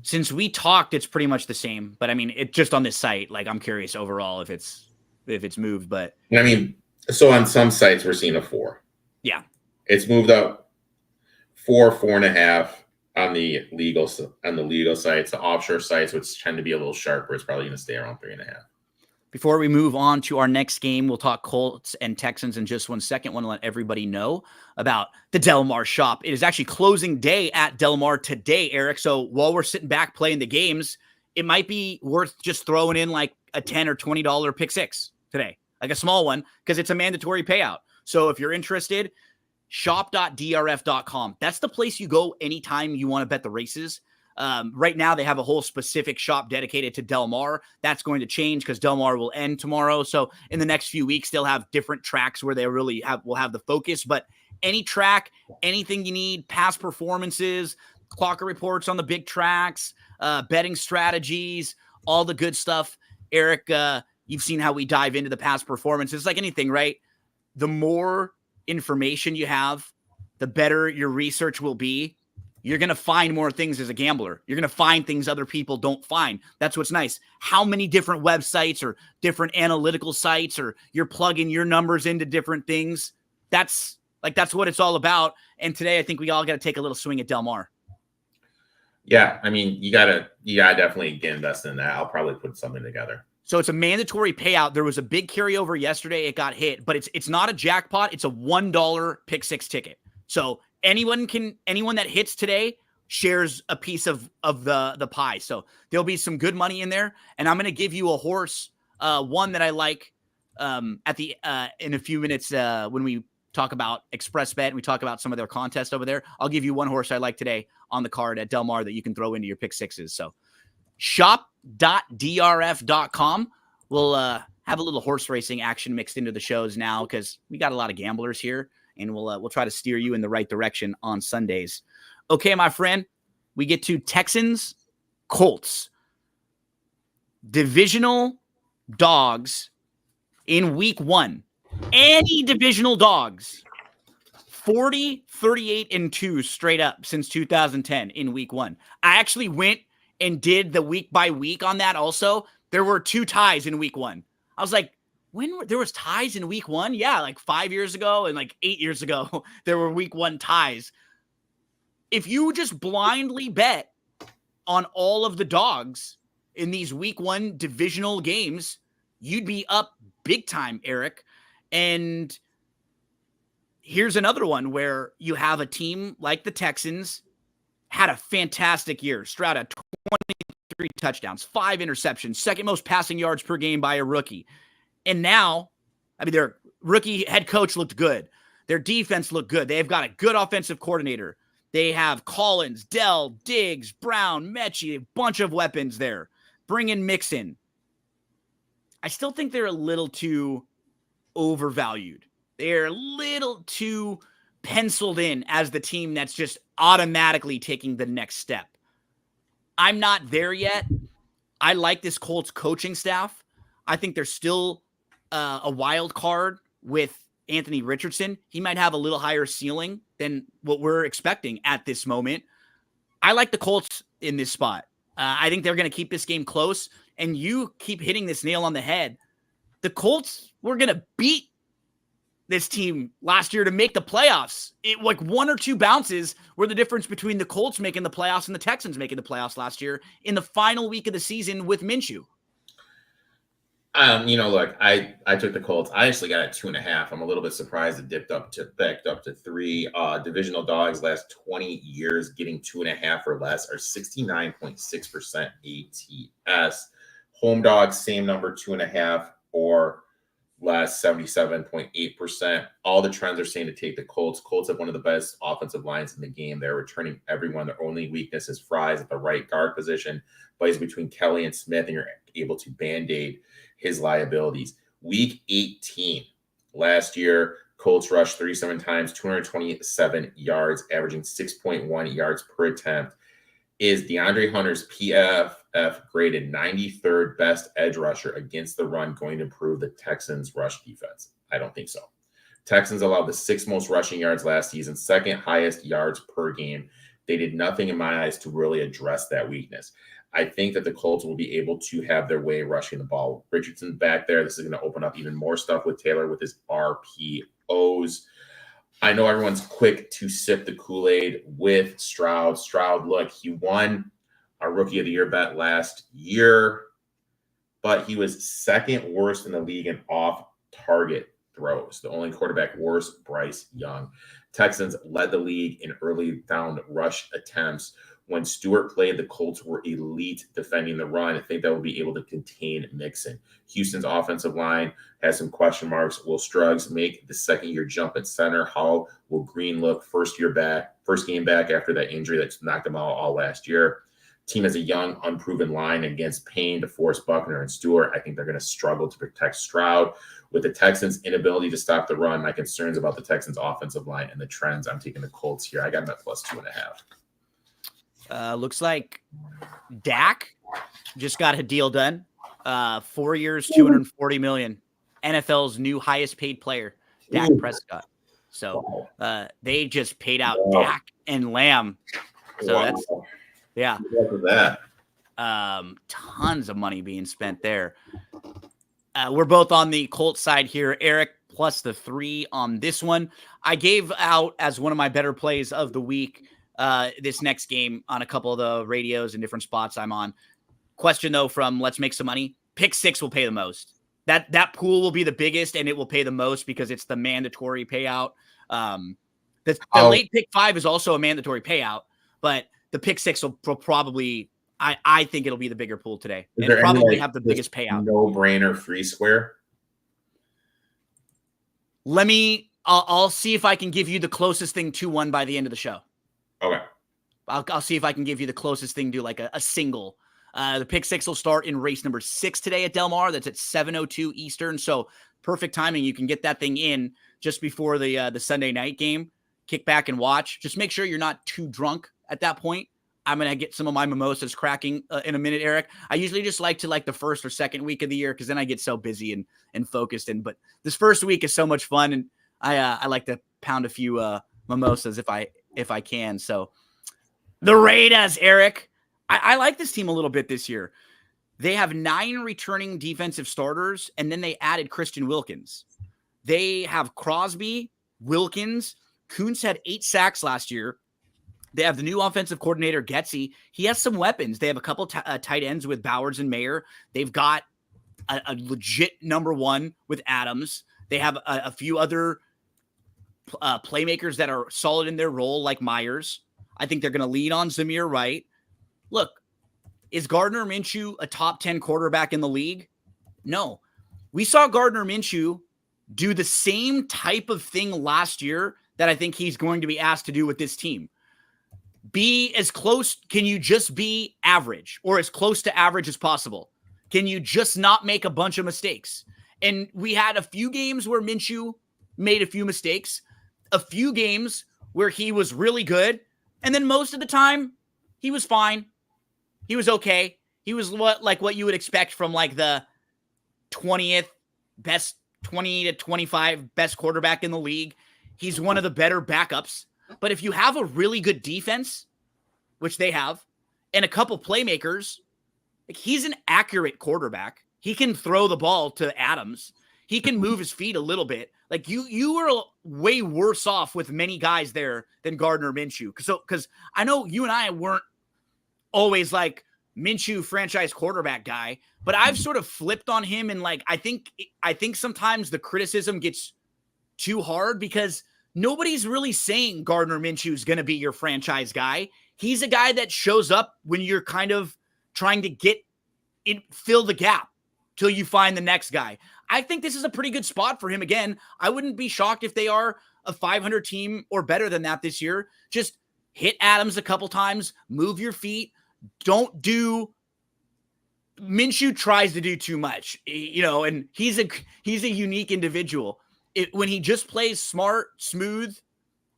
Since we talked, it's pretty much the same. But I mean, it just on this site, like I'm curious overall if it's moved. But I mean, so on some sites we're seeing a 4. Yeah, it's moved up 4.5 on the legal sites. The offshore sites, which tend to be a little sharper, it's probably going to stay around 3.5. Before we move on to our next game, we'll talk Colts and Texans in just 1 second. Want to let everybody know about the Del Mar shop. It is actually closing day at Del Mar today, Eric. So while we're sitting back playing the games, it might be worth just throwing in like a $10 or $20 pick six today, like a small one, because it's a mandatory payout. So if you're interested, shop.drf.com. That's the place you go anytime you want to bet the races. Right now, they have a whole specific shop dedicated to Del Mar. That's going to change because Del Mar will end tomorrow. So in the next few weeks, they'll have different tracks where they really will have the focus. But any track, anything you need, past performances, clocker reports on the big tracks, betting strategies, all the good stuff. Eric, you've seen how we dive into the past performances. Like anything, right? The more information you have, the better your research will be. You're going to find more things as a gambler. You're going to find things other people don't find. That's what's nice. How many different websites or different analytical sites, or you're plugging your numbers into different things. That's what it's all about. And today I think we all got to take a little swing at Del Mar. Yeah. I mean, you gotta definitely get invested in that. I'll probably put something together. So it's a mandatory payout. There was a big carryover yesterday. It got hit, but it's not a jackpot. It's a $1 pick six ticket. So anyone that hits today shares a piece of the pie. So there'll be some good money in there. And I'm going to give you a horse, one that I like in a few minutes when we talk about Xpressbet and we talk about some of their contests over there. I'll give you one horse I like today on the card at Del Mar that you can throw into your pick sixes. So shop.drf.com. We'll have a little horse racing action mixed into the shows now because we got a lot of gamblers here. And we'll try to steer you in the right direction on Sundays. Okay, my friend, we get to Texans, Colts. Divisional dogs in week 1. Any divisional dogs. 40, 38, and 2 straight up since 2010 in week 1. I actually went and did the week by week on that also. There were 2 ties in week 1. I was like, there was ties in week 1? Yeah, like 5 years ago and like 8 years ago, there were week 1 ties. If you just blindly bet on all of the dogs in these week 1 divisional games, you'd be up big time, Eric. And here's another one where you have a team like the Texans had a fantastic year. Stroud had 23 touchdowns, 5 interceptions, second most passing yards per game by a rookie. And now, I mean, their rookie head coach looked good. Their defense looked good. They've got a good offensive coordinator. They have Collins, Dell, Diggs, Brown, Mechie, a bunch of weapons there. Bring in Mixon. I still think they're a little too overvalued. They're a little too penciled in as the team that's just automatically taking the next step. I'm not there yet. I like this Colts coaching staff. I think they're still a wild card with Anthony Richardson. He might have a little higher ceiling than what we're expecting at this moment. I like the Colts in this spot. I think they're going to keep this game close, and you keep hitting this nail on the head. The Colts were going to beat this team last year to make the playoffs. It like 1 or 2 bounces were the difference between the Colts making the playoffs and the Texans making the playoffs last year in the final week of the season with Minshew. Look, I took the Colts. I actually got it 2.5. I'm a little bit surprised it backed up to 3. Divisional dogs last 20 years getting 2.5 or less are 69.6% ATS. Home dogs, same number, 2.5 or less, 77.8%. All the trends are saying to take the Colts. Colts have one of the best offensive lines in the game. They're returning everyone. Their only weakness is Fries at the right guard position. Plays between Kelly and Smith, and you're able to band-aid his liabilities. Week 18, last year, Colts rushed 37 times, 227 yards, averaging 6.1 yards per attempt. Is DeAndre Hunter's PFF graded 93rd best edge rusher against the run going to improve the Texans' rush defense? I don't think so. Texans allowed the 6th most rushing yards last season, 2nd highest yards per game. They did nothing in my eyes to really address that weakness. I think that the Colts will be able to have their way rushing the ball. Richardson back there. This is going to open up even more stuff with Taylor with his RPOs. I know everyone's quick to sip the Kool-Aid with Stroud. Stroud, look, he won our Rookie of the Year bet last year, but he was second worst in the league in off-target throws. The only quarterback worse, Bryce Young. Texans led the league in early down rush attempts. When Stewart played, the Colts were elite defending the run. I think that will be able to contain Mixon. Houston's offensive line has some question marks. Will Struggs make the second-year jump at center? How will Green look first game back after that injury that's knocked him out all last year? Team has a young, unproven line against Payne, DeForest Buckner, and Stewart. I think they're going to struggle to protect Stroud. With the Texans' inability to stop the run, my concerns about the Texans' offensive line and the trends, I'm taking the Colts here. I got them at plus 2.5. Looks like Dak just got a deal done. 4 years, $240 million. NFL's new highest paid player, Dak Prescott. So they just paid out Dak and Lamb. So that's tons of money being spent there. We're both on the Colts side here. Erik plus the 3 on this one. I gave out as one of my better plays of the week this next game on a couple of the radios and different spots I'm on. Question though from Let's Make Some Money. Pick 6 will pay the most. That pool will be the biggest and it will pay the most because it's the mandatory payout. The late pick 5 is also a mandatory payout, but the pick 6 will probably, I think it'll be the bigger pool today and probably have the biggest payout. No-brainer free square. I'll see if I can give you the closest thing to one by the end of the show. Okay. I'll see if I can give you the closest thing to like a single. The pick 6 will start in race number 6 today at Del Mar. That's at 7:02 Eastern. So perfect timing. You can get that thing in just before the Sunday night game. Kick back and watch. Just make sure you're not too drunk at that point. I'm going to get some of my mimosas cracking in a minute, Erik. I usually just like to the first or second week of the year because then I get so busy and focused. But this first week is so much fun, and I like to pound a few mimosas if I can. So the Raiders, Erik. I like this team a little bit this year. They have 9 returning defensive starters, and then they added Christian Wilkins. They have Crosby, Wilkins. Kuntz had 8 sacks last year. They have the new offensive coordinator, Getsy. He has some weapons. They have a couple tight ends with Bowers and Mayer. They've got a legit number 1 with Adams. They have a few other playmakers that are solid in their role, like Myers. I think they're going to lean on Zamir Wright. Look, is Gardner Minshew a top 10 quarterback in the league? No. We saw Gardner Minshew do the same type of thing last year that I think he's going to be asked to do with this team. Be as close. Can you just be average or as close to average as possible? Can you just not make a bunch of mistakes? And we had a few games where Minshew made a few mistakes, a few games where he was really good. And then most of the time he was fine. He was okay. He was what you would expect from the 20th best, 20 to 25 best quarterback in the league. He's one of the better backups. But if you have a really good defense, which they have, and a couple playmakers, he's an accurate quarterback. He can throw the ball to Adams. He can move his feet a little bit. You were way worse off with many guys there than Gardner Minshew. Because I know you and I weren't always Minshew franchise quarterback guy, but I've sort of flipped on him. And I think sometimes the criticism gets too hard because nobody's really saying Gardner Minshew is going to be your franchise guy. He's a guy that shows up when you're kind of trying to fill the gap till you find the next guy. I think this is a pretty good spot for him. Again, I wouldn't be shocked if they are a 500 team or better than that this year. Just hit Adams a couple times, move your feet. Don't do Minshew tries to do too much, and he's a unique individual. When he just plays smart, smooth,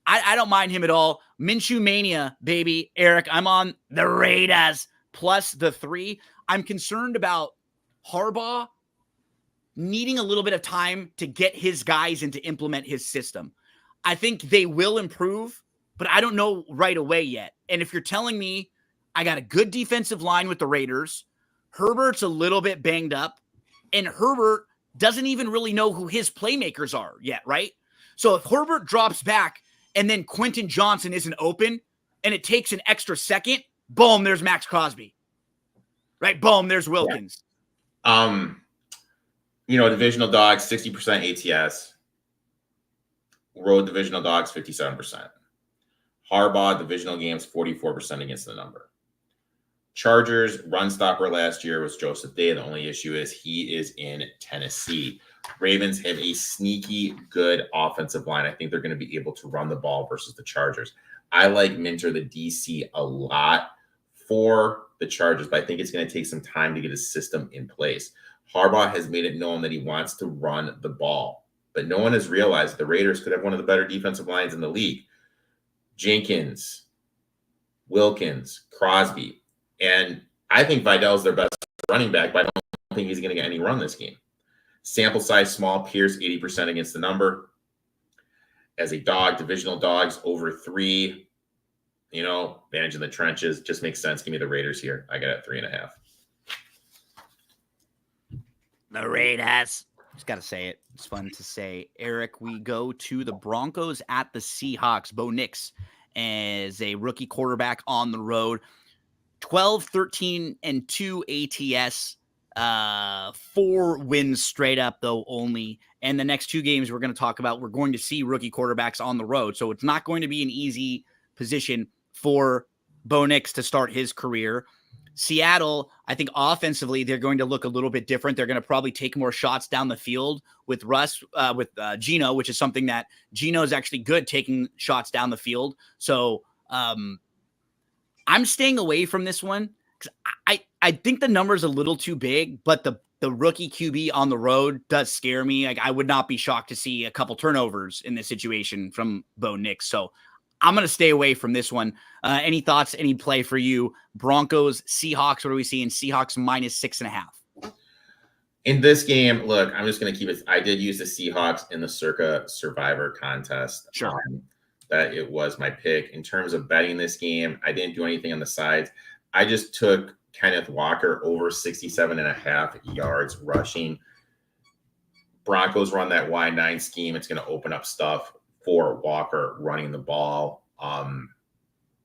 I don't mind him at all. Minshew mania, baby. Erik, I'm on the Raiders plus the 3. I'm concerned about Harbaugh needing a little bit of time to get his guys and to implement his system. I think they will improve, but I don't know right away yet. And if you're telling me I got a good defensive line with the Raiders, Herbert's a little bit banged up, and Herbert doesn't even really know who his playmakers are yet, right? So if Herbert drops back and then Quentin Johnson isn't open and it takes an extra second, boom, there's Max Crosby. Right? Boom, there's Wilkins. Divisional dogs, 60% ATS. Road divisional dogs, 57%. Harbaugh, divisional games, 44% against the number. Chargers, run stopper last year was Joseph Day. The only issue is he is in Tennessee. Ravens have a sneaky good offensive line. I think they're going to be able to run the ball versus the Chargers. I like Minter, the DC, a lot for the Chargers, but I think it's going to take some time to get his system in place. Harbaugh has made it known that he wants to run the ball, but no one has realized the Raiders could have one of the better defensive lines in the league. Jenkins, Wilkins, Crosby, and I think Vidal's their best running back, but I don't think he's going to get any run this game. Sample size small, Pierce 80% against the number. As a dog, divisional dogs over 3. Advantage in the trenches just makes sense. Give me the Raiders here. I got it at 3.5. The Raiders. Just got to say it. It's fun to say. Eric, we go to the Broncos at the Seahawks. Bo Nix as a rookie quarterback on the road. 12, 13, and 2 ATS. 4 wins straight up, though, only. And the next 2 games we're going to talk about, we're going to see rookie quarterbacks on the road. So it's not going to be an easy position for Bo Nix to start his career. Seattle, I think offensively, they're going to look a little bit different. They're going to probably take more shots down the field with Gino, which is something that Gino is actually good taking shots down the field. So I'm staying away from this one because I think the number's a little too big, but the rookie QB on the road does scare me. Like, I would not be shocked to see a couple turnovers in this situation from Bo Nix. So I'm going to stay away from this one. Any thoughts, any play for you? Broncos, Seahawks, what are we seeing? Seahawks minus 6.5. In this game, look, I'm just going to keep it. I did use the Seahawks in the Circa Survivor contest. Sure. That it was my pick. In terms of betting this game, I didn't do anything on the sides. I just took Kenneth Walker over 67.5 yards rushing. Broncos run that Y9 scheme. It's going to open up stuff for Walker running the ball.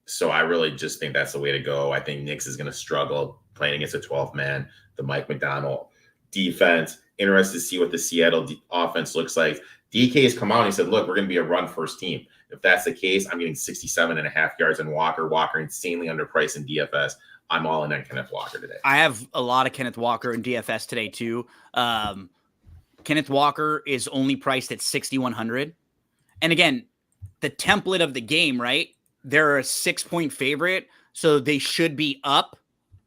So I really just think that's the way to go. I think Nix is going to struggle playing against a 12-man, the Mike McDonald defense. Interested to see what the Seattle offense looks like. DK has come out and he said, look, we're going to be a run-first team. If that's the case, I'm getting 67.5 yards in Walker. Walker insanely underpriced in DFS. I'm all in on Kenneth Walker today. I have a lot of Kenneth Walker in DFS today too. Kenneth Walker is only priced at 6,100. And again, the template of the game, right? They're a 6-point favorite, so they should be up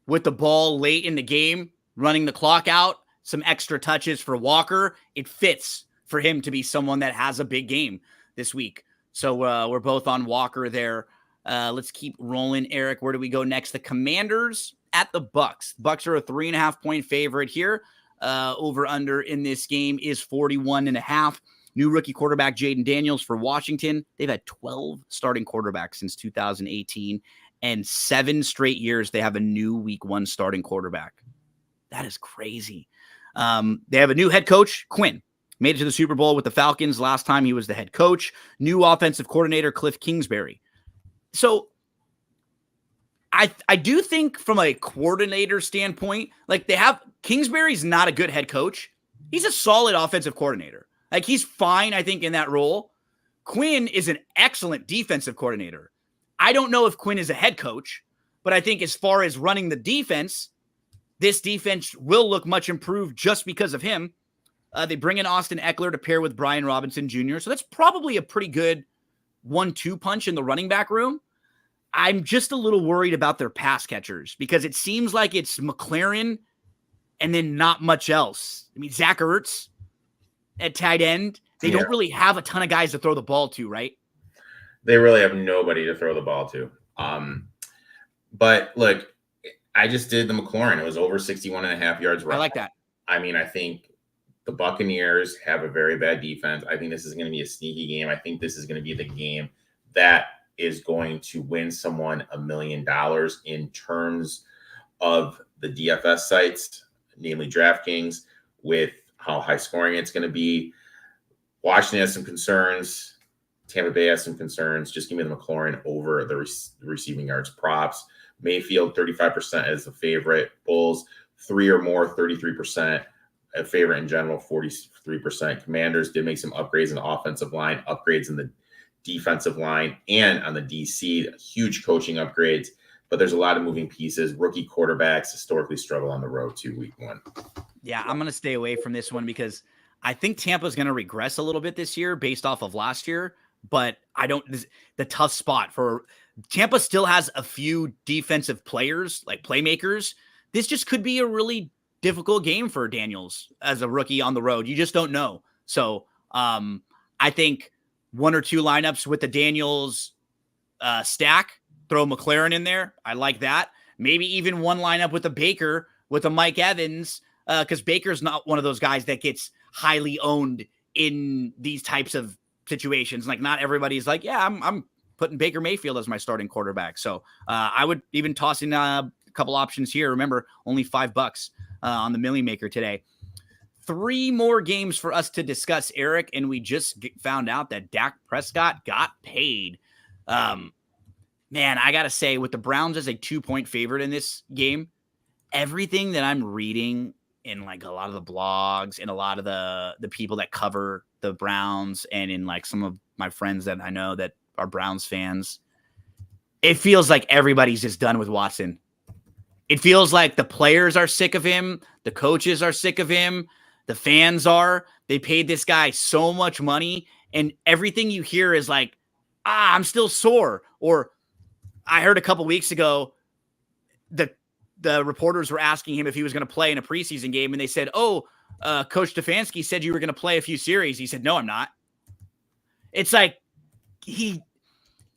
with the ball late in the game, running the clock out, some extra touches for Walker. It fits for him to be someone that has a big game this week. So we're both on Walker there. Let's keep rolling. Eric, where do we go next? The Commanders at the Bucks. Bucks are a 3.5-point favorite here. Over under in this game is 41.5. New rookie quarterback Jaden Daniels for Washington. They've had 12 starting quarterbacks since 2018, and 7 straight years they have a new week 1 starting quarterback. That is crazy. They have a new head coach, Quinn. Made it to the Super Bowl with the Falcons last time he was the head coach. New offensive coordinator, Cliff Kingsbury. So I do think from a coordinator standpoint, like they have Kingsbury's not a good head coach. He's a solid offensive coordinator. Like he's fine, I think, in that role. Quinn is an excellent defensive coordinator. I don't know if Quinn is a head coach, but I think as far as running the defense, this defense will look much improved just because of him. They bring in Austin Eckler to pair with Brian Robinson Jr. So that's probably a pretty good 1-2 punch in the running back room. I'm just a little worried about their pass catchers because it seems like it's McLaren and then not much else. I mean, Zach Ertz at tight end, they don't really have a ton of guys to throw the ball to, right? They really have nobody to throw the ball to. But look, I just did the McLaurin. It was over 61.5 yards. I like that. I mean, I think the Buccaneers have a very bad defense. I think this is going to be a sneaky game. I think this is going to be the game that is going to win someone $1 million in terms of the DFS sites, namely DraftKings, with how high scoring it's going to be. Washington has some concerns. Tampa Bay has some concerns. Just give me the McLaurin over the receiving yards props. Mayfield, 35% as the favorite. Bulls, 3 or more, 33%. A favorite in general, 43%. Commanders did make some upgrades in the offensive line, upgrades in the defensive line, and on the DC, huge coaching upgrades. But there's a lot of moving pieces. Rookie quarterbacks historically struggle on the road too, week 1. Yeah, I'm going to stay away from this one because I think Tampa's going to regress a little bit this year based off of last year. But the tough spot for Tampa still has a few defensive players, like playmakers. This just could be a really difficult game for Daniels as a rookie on the road. You just don't know. So I think 1 or 2 lineups with the Daniels stack, throw McLaren in there. I like that. Maybe even 1 lineup with a Baker, with a Mike Evans, because Baker's not one of those guys that gets highly owned in these types of situations. Like not everybody's like, yeah, I'm putting Baker Mayfield as my starting quarterback. So I would even toss in a couple options here. Remember, only $5 on the Millie Maker today. 3 more games for us to discuss, Eric, and we just found out that Dak Prescott got paid. Man, I got to say, with the Browns as a 2-point favorite in this game, everything that I'm reading in like a lot of the blogs and a lot of the people that cover the Browns and in like some of my friends that I know that are Browns fans, it feels like everybody's just done with Watson. It feels like the players are sick of him. The coaches are sick of him. The fans are. They paid this guy so much money, and everything you hear is like, I'm still sore. Or I heard a couple weeks ago the reporters were asking him if he was going to play in a preseason game, and they said, Coach Stefanski said you were going to play a few series. He said, no, I'm not. It's like he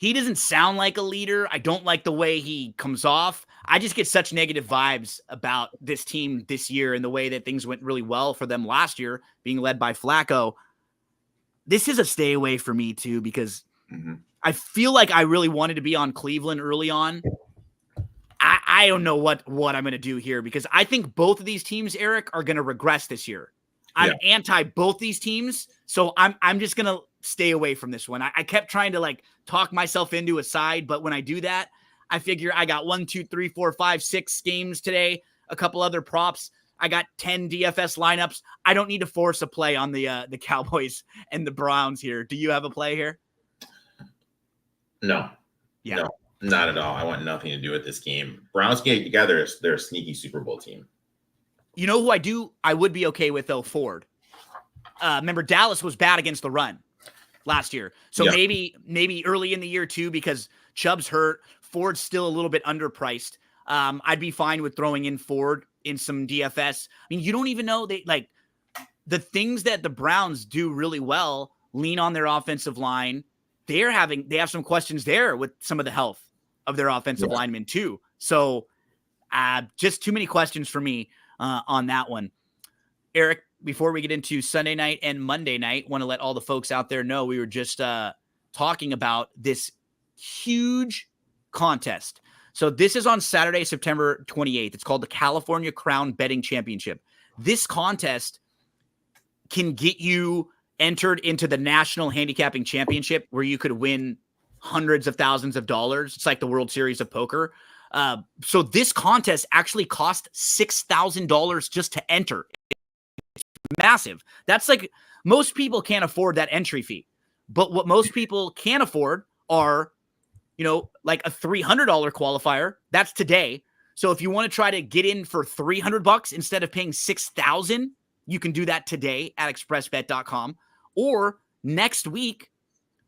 doesn't sound like a leader. I don't like the way he comes off. I just get such negative vibes about this team this year and the way that things went really well for them last year, being led by Flacco. This is a stay away for me too, because I feel like I really wanted to be on Cleveland early on. I don't know what I'm going to do here, because I think both of these teams, Eric, are going to regress this year. I'm anti both these teams, so I'm just going to stay away from this one. I kept trying to like talk myself into a side, but when I do that, I figure I got 1, 2, 3, 4, 5, 6 games today, a couple other props. I got 10 DFS lineups. I don't need to force a play on the Cowboys and the Browns here. Do you have a play here? No. Yeah. No, not at all. I want nothing to do with this game. Browns getting together, they're a sneaky Super Bowl team. You know who I would be okay with, though? Ford. Remember, Dallas was bad against the run last year. So maybe early in the year, too, because Chubb's hurt. Ford's still a little bit underpriced. I'd be fine with throwing in Ford in some DFS. I mean, you don't even know the things that the Browns do really well, lean on their offensive line. They have some questions there with some of the health of their offensive linemen too. So just too many questions for me on that one. Eric, before we get into Sunday night and Monday night, want to let all the folks out there know we were just talking about this huge contest. So this is on Saturday, September 28th. It's called the California Crown Betting Championship. This contest can get you entered into the National Handicapping Championship, where you could win hundreds of thousands of dollars. It's like the World Series of Poker. So this contest actually cost $6,000 just to enter. It's massive. That's like, most people can't afford that entry fee. But what most people can afford are, like a $300 qualifier. That's today. So if you want to try to get in for $300 instead of paying $6,000, you can do that today at Xpressbet.com. Or next week,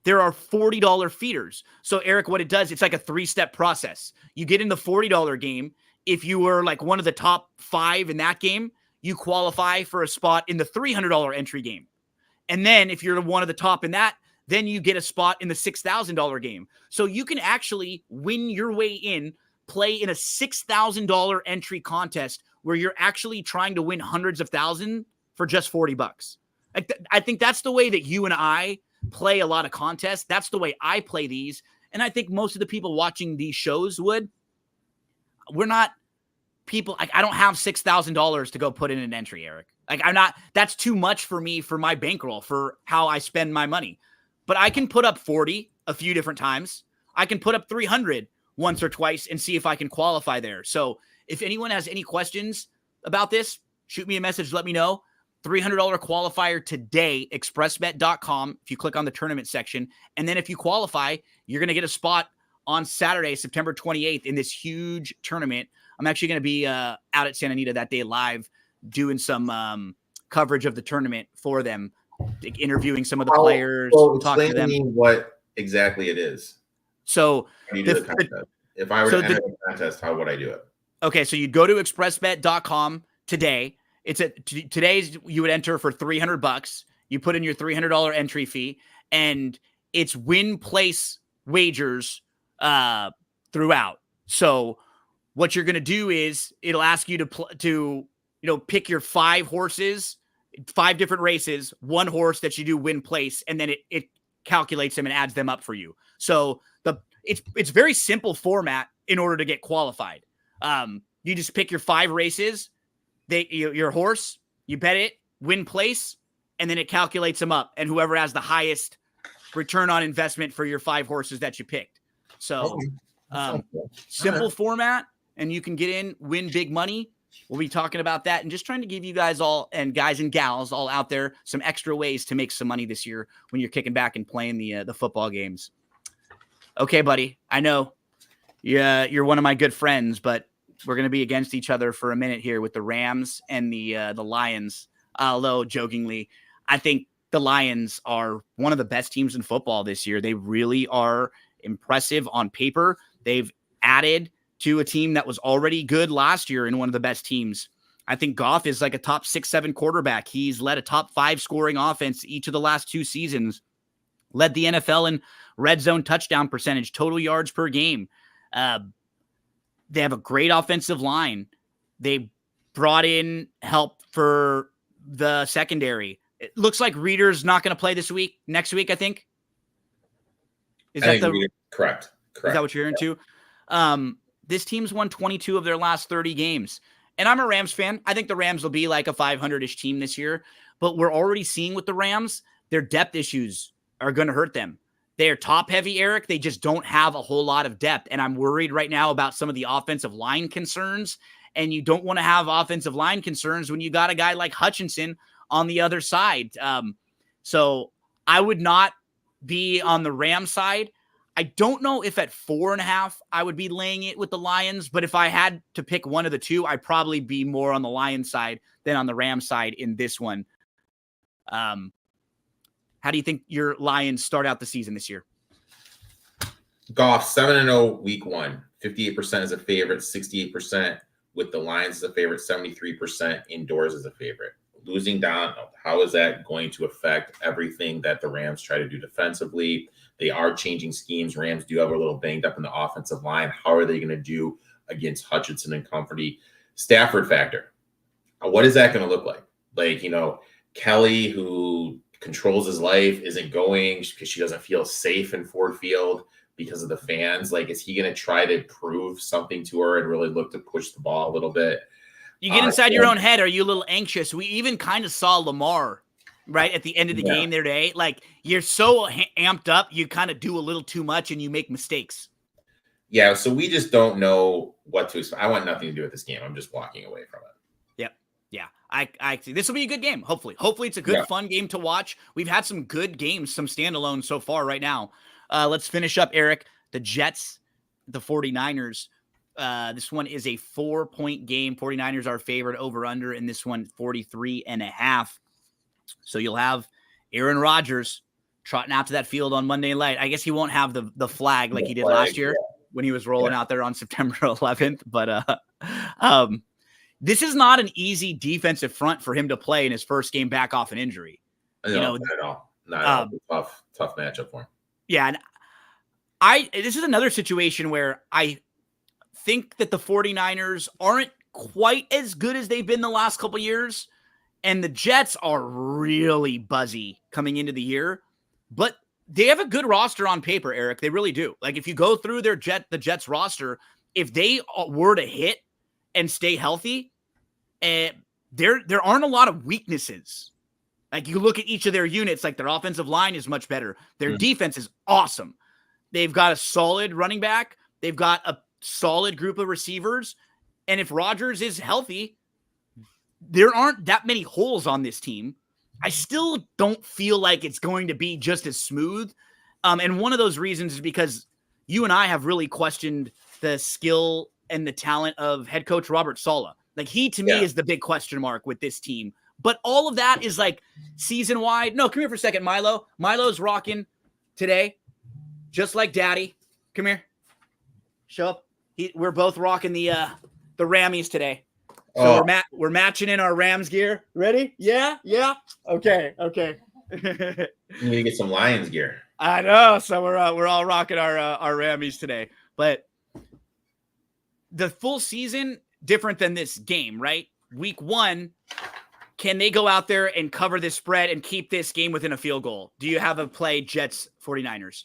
there are $40 feeders. So, Eric, what it does, it's like a 3-step process. You get in the $40 game. If you were like one of the top 5 in that game, you qualify for a spot in the $300 entry game. And then if you're one of the top in that, then you get a spot in the $6,000 game. So you can actually win your way in, play in a $6,000 entry contest where you're actually trying to win hundreds of thousands for just $40. I think that's the way that you and I play a lot of contests. That's the way I play these. And I think most of the people watching these shows would. We're not people. I don't have $6,000 to go put in an entry, Eric. That's too much for me, for my bankroll, for how I spend my money. But I can put up 40 a few different times. I can put up 300 once or twice and see if I can qualify there. So if anyone has any questions, about this, shoot me a message. Let me know. $300 qualifier today, Xpressbet.com. If you click on the tournament section, and then if you qualify, you're going to get a spot on Saturday, September 28th in this huge tournament. I'm actually going to be out at Santa Anita that day live doing some coverage of the tournament for them, interviewing some of the players. Explain to me what exactly it is. So if I were to enter the contest, how would I do it? Okay, so you'd go to Xpressbet.com today. Today's you would enter for $300. You put in your $300 entry fee, and it's win place wagers throughout. So what you're going to do is it'll ask you to pick your 5 horses, 5 different races, 1 horse that you do win place, and then it calculates them and adds them up for you. So it's very simple format in order to get qualified. You just pick your 5 races, your horse, you bet it, win place, and then it calculates them up. And whoever has the highest return on investment for your 5 horses that you picked. So simple format, and you can get in, win big money. We'll be talking about that and just trying to give you guys all, and guys and gals all out there, some extra ways to make some money this year when you're kicking back and playing the football games. Okay, buddy. I know you're one of my good friends, but we're going to be against each other for a minute here with the Rams and the Lions. Although jokingly, I think the Lions are one of the best teams in football this year. They really are impressive on paper. They've added to a team that was already good last year and one of the best teams. I think Goff is like a top 6-7 quarterback. He's led a top 5 scoring offense each of the last 2 seasons, led the NFL in red zone touchdown percentage, total yards per game. They have a great offensive line. They brought in help for the secondary. It looks like Reader's not going to play next week, I think. Correct. Is that what you're into? This team's won 22 of their last 30 games. And I'm a Rams fan. I think the Rams will be like a 500-ish team this year. But we're already seeing with the Rams, their depth issues are going to hurt them. They're top-heavy, Eric. They just don't have a whole lot of depth. And I'm worried right now about some of the offensive line concerns. And you don't want to have offensive line concerns when you got a guy like Hutchinson on the other side. So I would not be on the Rams side. I don't know if at 4.5 I would be laying it with the Lions, but if I had to pick one of the two, I'd probably be more on the Lions side than on the Rams side in this one. How do you think your Lions start out the season this year? Goff 7-0 week 1, 58% as a favorite, 68% with the Lions as a favorite, 73% indoors as a favorite. Losing down, how is that going to affect everything that the Rams try to do defensively? They are changing schemes. Rams do have a little banged up in the offensive line. How are they going to do against Hutchinson and Comforty? Stafford factor. What is that going to look like? Like, Kelly, who controls his life, isn't going because she doesn't feel safe in Ford Field because of the fans. Like, is he going to try to prove something to her and really look to push the ball a little bit? You get inside your own head. Are you a little anxious? We even kind of saw Lamar right at the end of the game there today. Like, you're so amped up, you kind of do a little too much and you make mistakes. Yeah, so we just don't know what to expect. I want nothing to do with this game. I'm just walking away from it. Yep. Yeah. I see. This will be a good game, hopefully. Hopefully it's a good, fun game to watch. We've had some good games, some standalone so far right now. Let's finish up, Eric. The Jets, the 49ers. This one is a 4-point game. 49ers are favored over under in this one, 43.5. So you'll have Aaron Rodgers trotting out to that field on Monday night. I guess he won't have the flag like he did last year when he was rolling out there on September 11th. But this is not an easy defensive front for him to play in his first game back off an injury. No, not at all. Not at all. Tough matchup for him. Yeah, and this is another situation where I think that the 49ers aren't quite as good as they've been the last couple years. And the Jets are really buzzy coming into the year, but they have a good roster on paper, Eric. They really do. Like, if you go through the Jets roster, if they were to hit and stay healthy, there aren't a lot of weaknesses. Like, you look at each of their units, like their offensive line is much better. Their defense is awesome. They've got a solid running back. They've got a solid group of receivers. And if Rodgers is healthy, there aren't that many holes on this team. I still don't feel like it's going to be just as smooth. And one of those reasons is because you and I have really questioned the skill and the talent of head coach Robert Saleh. Like, he, to me, is the big question mark with this team. But all of that is like season wide. No, come here for a second, Milo. Milo's rocking today, just like Daddy. Come here. Show up. We're both rocking the Rammies today. So we're matching in our Rams gear. Ready? Yeah. Okay. You need to get some Lions gear. I know. So we're all rocking our Rammies today. But the full season, different than this game, right? Week 1, can they go out there and cover this spread and keep this game within a field goal? Do you have a play Jets 49ers?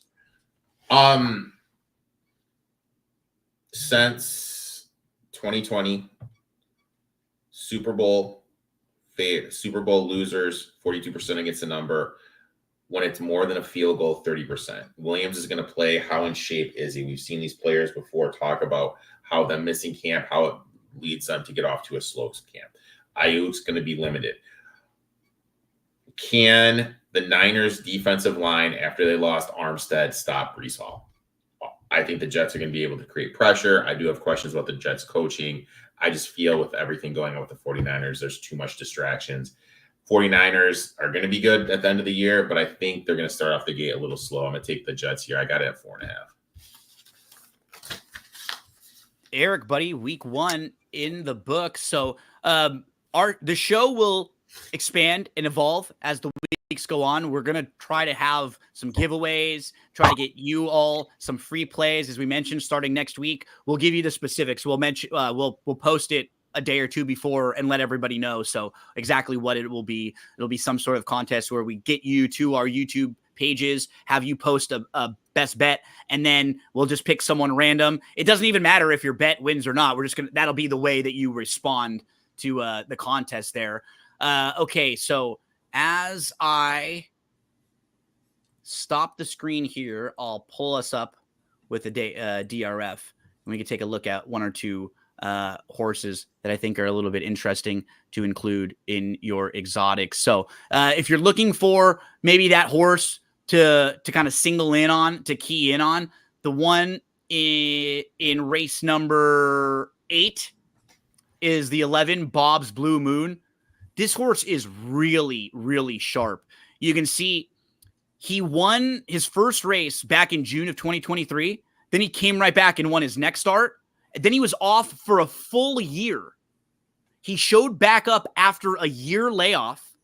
Since 2020, Super Bowl losers, 42% against the number. When it's more than a field goal, 30%. Williams is going to play. How in shape is he? We've seen these players before talk about how them missing camp, how it leads them to get off to a slow camp. Ayuk's going to be limited. Can the Niners defensive line, after they lost Armstead, stop Breece Hall? I think the Jets are going to be able to create pressure. I do have questions about the Jets coaching. I just feel with everything going on with the 49ers, there's too much distractions. 49ers are going to be good at the end of the year, but I think they're going to start off the gate a little slow. I'm going to take the Jets here. I got it at 4.5. Erik, buddy, week 1 in the book. So the show will expand and evolve as the weeks go on. We're going to try to have some giveaways, try to get you all some free plays. As we mentioned, starting next week, we'll give you the specifics. We'll mention, we'll post it a day or two before and let everybody know. So exactly what it will be. It'll be some sort of contest where we get you to our YouTube pages, have you post a best bet, and then we'll just pick someone random. It doesn't even matter if your bet wins or not. We're just going to, that'll be the way that you respond to the contest there. Okay. So as I stop the screen here, I'll pull us up with the DRF, and we can take a look at one or two horses that I think are a little bit interesting to include in your exotics. So if you're looking for maybe that horse to kind of single in on, to key in on, the one in race number 8 is the 11 Bob's Blue Moon. This horse is really, really sharp. You can see he won his first race back in June of 2023. Then he came right back and won his next start. Then he was off for a full year. He showed back up after a year layoff,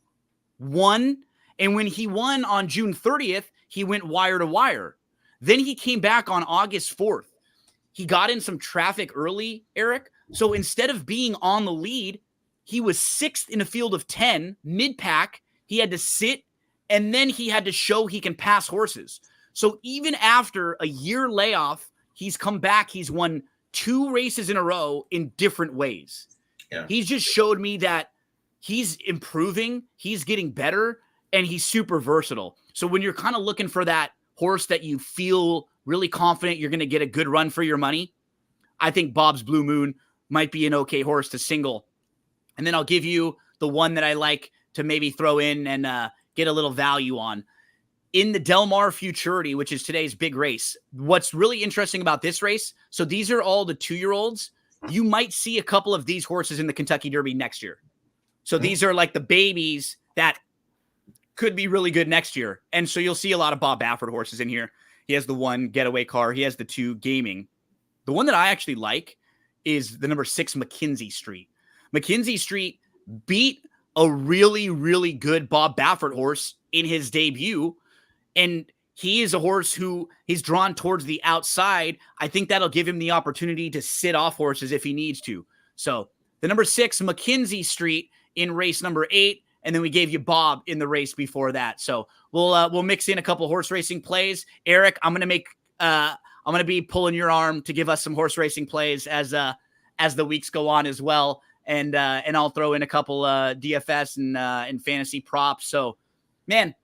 won, and when he won on June 30th, he went wire to wire. Then he came back on August 4th. He got in some traffic early, Erik. So instead of being on the lead, he was 6th in a field of 10, mid-pack. He had to sit, and then he had to show he can pass horses. So even after a year layoff, he's come back. He's won 2 races in a row in different ways. Yeah. He's just showed me that he's improving, he's getting better, and he's super versatile. So when you're kind of looking for that horse that you feel really confident you're going to get a good run for your money, I think Bob's Blue Moon might be an okay horse to single. And then I'll give you the one that I like to maybe throw in and get a little value on. In the Del Mar Futurity, which is today's big race, what's really interesting about this race, so these are all the 2-year-olds. You might see a couple of these horses in the Kentucky Derby next year. So these are like the babies that could be really good next year. And so you'll see a lot of Bob Baffert horses in here. He has the 1 Getaway Car. He has the 2 Gaming. The one that I actually like is the number 6 Mackenzie Street. Mackenzie Street beat a really, really good Bob Baffert horse in his debut. And he is a horse who he's drawn towards the outside. I think that'll give him the opportunity to sit off horses if he needs to. So the number 6 Mackenzie Street in race number 8. And then we gave you Bob in the race before that. So we'll mix in a couple horse racing plays. Erik, I'm going to be pulling your arm to give us some horse racing plays as the weeks go on as well. And I'll throw in a couple DFS and fantasy props. So, man,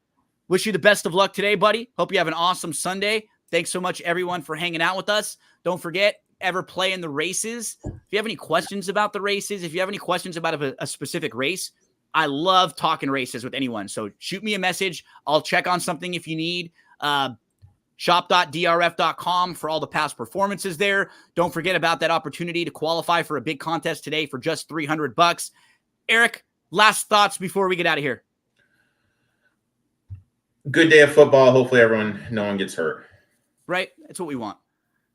wish you the best of luck today, buddy. Hope you have an awesome Sunday. Thanks so much, everyone, for hanging out with us. Don't forget, ever play in the races, if you have any questions about the races, if you have any questions about a specific race, I love talking races with anyone. So shoot me a message. I'll check on something if you need. Shop.drf.com for all the past performances there. Don't forget about that opportunity to qualify for a big contest today for just $300. Erik, last thoughts before we get out of here. Good day of football. Hopefully no one gets hurt. Right? That's what we want.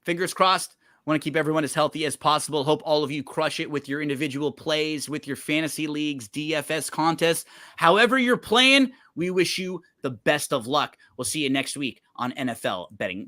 Fingers crossed. Want to keep everyone as healthy as possible. Hope all of you crush it with your individual plays, with your fantasy leagues, DFS contests. However you're playing, we wish you the best of luck. We'll see you next week on NFL Betting